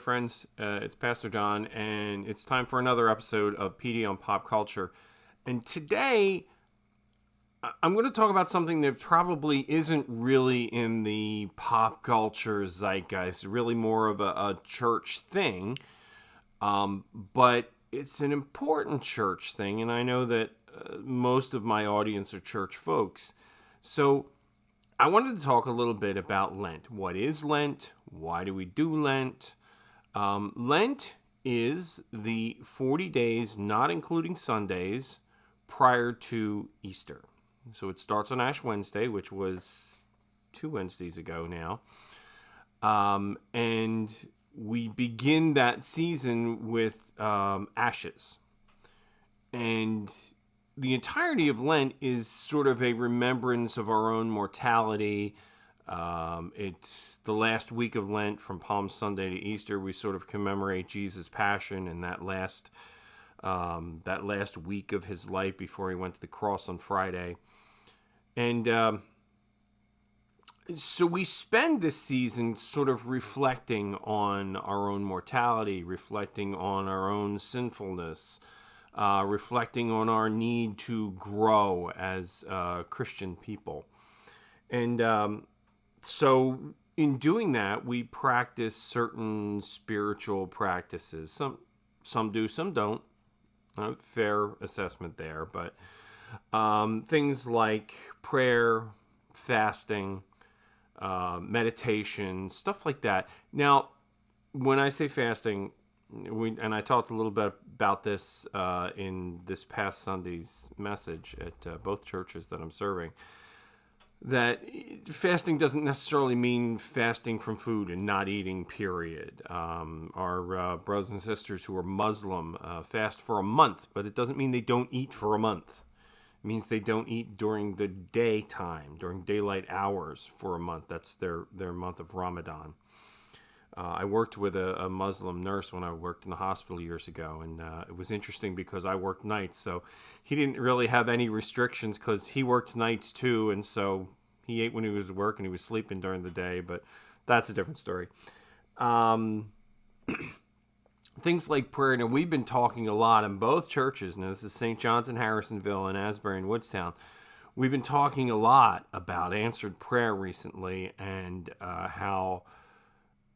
friends. It's Pastor Don, and it's time for another episode of PD on Pop Culture. And today, I'm going to talk about something that probably isn't really in the pop culture zeitgeist, really more of a church thing. But it's an important church thing, and I know that most of my audience are church folks. So I wanted to talk a little bit about Lent. What is Lent? Why do we do Lent? Lent is the 40 days, not including Sundays, prior to Easter. So it starts on Ash Wednesday, which was 2 Wednesdays ago now. And we begin that season with ashes. And the entirety of Lent is sort of a remembrance of our own mortality. It's the last week of Lent from Palm Sunday to Easter. We sort of commemorate Jesus' passion and that last week of his life before he went to the cross on Friday. And so we spend this season sort of reflecting on our own mortality, reflecting on our own sinfulness, reflecting on our need to grow as Christian people. And so in doing that, we practice certain spiritual practices. Some do, some don't. Fair assessment there. But things like prayer, fasting, meditation, stuff like that. Now, when I say fasting, and I talked a little bit about this in this past Sunday's message at both churches that I'm serving, that fasting doesn't necessarily mean fasting from food and not eating, period. Our brothers and sisters who are Muslim fast for a month, but it doesn't mean they don't eat for a month. It means they don't eat during the daytime, during daylight hours for a month. That's their month of Ramadan. I worked with a Muslim nurse when I worked in the hospital years ago, and it was interesting because I worked nights, so he didn't really have any restrictions because he worked nights too, and so he ate when he was at work and he was sleeping during the day, but that's a different story. Things like prayer. Now, we've been talking a lot in both churches. Now, this is St. John's in Harrisonville and Asbury and Woodstown. We've been talking a lot about answered prayer recently and how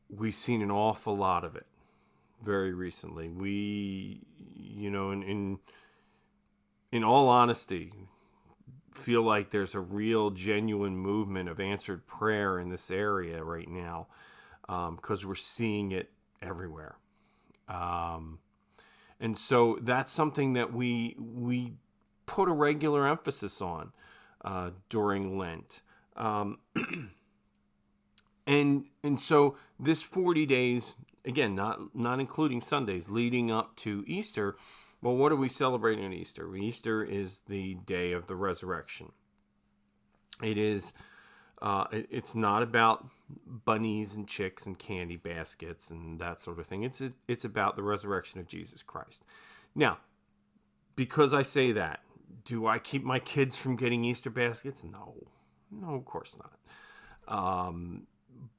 we've seen an awful lot of it very recently. We, in all honesty, feel like there's a real genuine movement of answered prayer in this area right now because we're seeing it everywhere. And so that's something that we put a regular emphasis on during Lent. And so this 40 days, again, not including Sundays, leading up to Easter, well, what are we celebrating on Easter? Easter is the day of the resurrection. It is. It's not about bunnies and chicks and candy baskets and that sort of thing. It's about the resurrection of Jesus Christ. Now, because I say that, do I keep my kids from getting Easter baskets? No, of course not.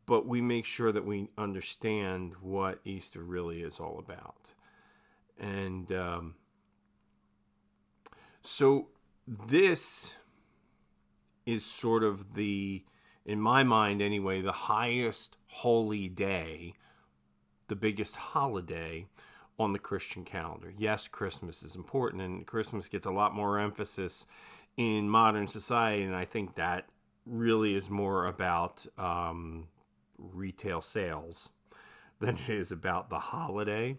But we make sure that we understand what Easter really is all about. And so this is sort of in my mind anyway, the highest holy day, the biggest holiday on the Christian calendar. Yes, Christmas is important, and Christmas gets a lot more emphasis in modern society, and I think that really is more about retail sales than it is about the holiday.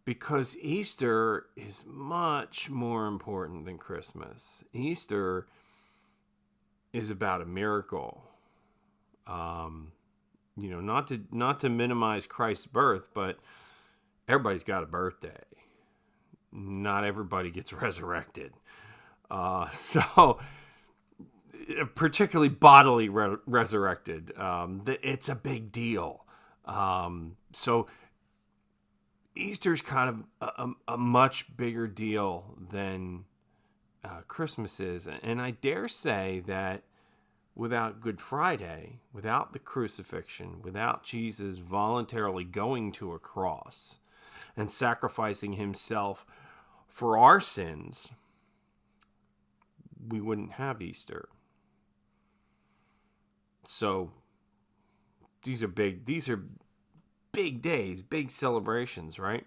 Because Easter is much more important than Christmas. Easter is about a miracle. Not to minimize Christ's birth, but everybody's got a birthday. Not everybody gets resurrected. So particularly bodily resurrected. It's a big deal. So Easter's kind of a much bigger deal than Christmas is. And I dare say that without Good Friday, without the crucifixion, without Jesus voluntarily going to a cross and sacrificing himself for our sins, we wouldn't have Easter. So these are big days, big celebrations, right?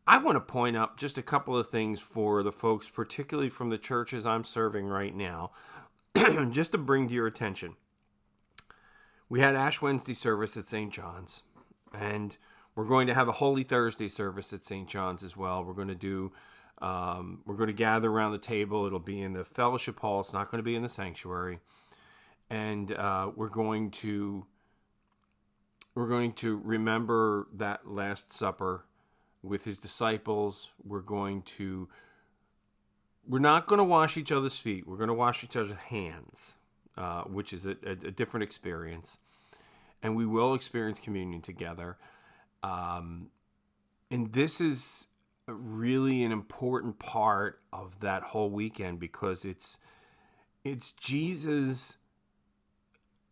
I want to point up just a couple of things for the folks, particularly from the churches I'm serving right now, just to bring to your attention. We had Ash Wednesday service at St. John's, and we're going to have a Holy Thursday service at St. John's as well. We're going to gather around the table. It'll be in the fellowship hall. It's not going to be in the sanctuary. And we're going to remember that Last Supper with his disciples. We're not going to wash each other's feet. We're going to wash each other's hands, which is a different experience. And we will experience communion together. And this is really an important part of that whole weekend, because it's Jesus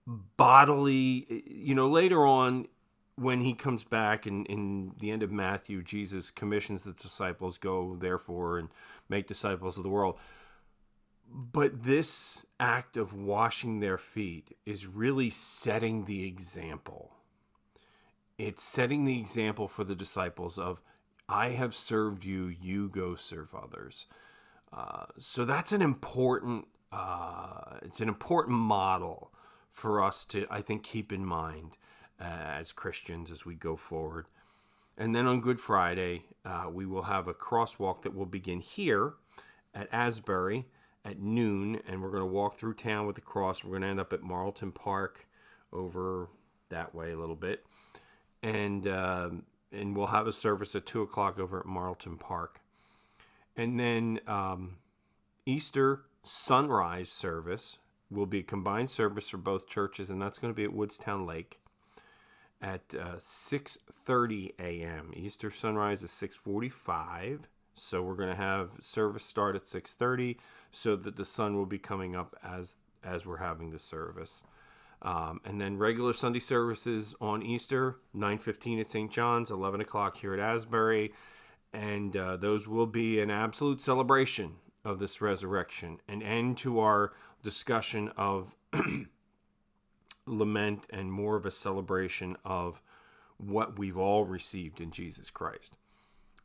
bodily, later on when he comes back in the end of Matthew, Jesus commissions the disciples, go therefore and make disciples of the world. But this act of washing their feet is really setting the example. It's setting the example for the disciples of, I have served you, you go serve others. So that's an important model for us to, I think, keep in mind as Christians as we go forward. And then on Good Friday, we will have a crosswalk that will begin here at Asbury at noon, and we're going to walk through town with the cross. We're going to end up at Marlton Park over that way a little bit. And we'll have a service at 2 o'clock over at Marlton Park. And then Easter sunrise service will be a combined service for both churches, and that's going to be at Woodstown Lake at 6:30 a.m. Easter sunrise is 6:45, so we're going to have service start at 6:30 so that the sun will be coming up as we're having the service. And then regular Sunday services on Easter, 9:15 at St. John's, 11 o'clock here at Asbury, and those will be an absolute celebration of this resurrection, an end to our discussion of lament and more of a celebration of what we've all received in Jesus Christ.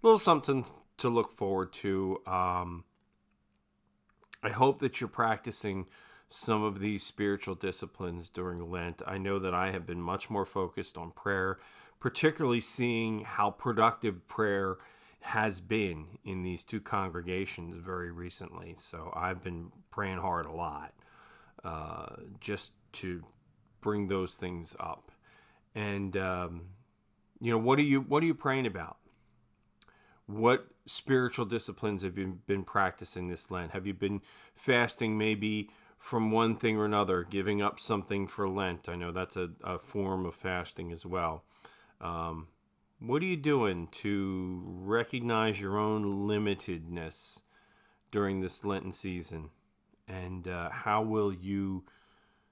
A little something to look forward to. I hope that you're practicing some of these spiritual disciplines during Lent. I know that I have been much more focused on prayer, particularly seeing how productive prayer has been in these two congregations very recently. So I've been praying hard a lot, just to bring those things up. And what are you praying about? What spiritual disciplines have you been practicing this Lent? Have you been fasting maybe from one thing or another, giving up something for Lent? I know that's a form of fasting as well. What are you doing to recognize your own limitedness during this Lenten season? And how will you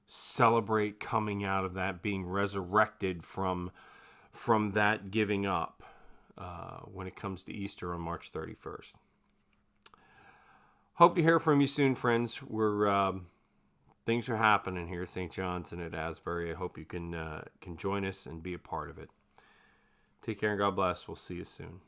celebrate coming out of that, being resurrected from that giving up when it comes to Easter on March 31st? Hope to hear from you soon, friends. Things are happening here at St. John's and at Asbury. I hope you can join us and be a part of it. Take care and God bless. We'll see you soon.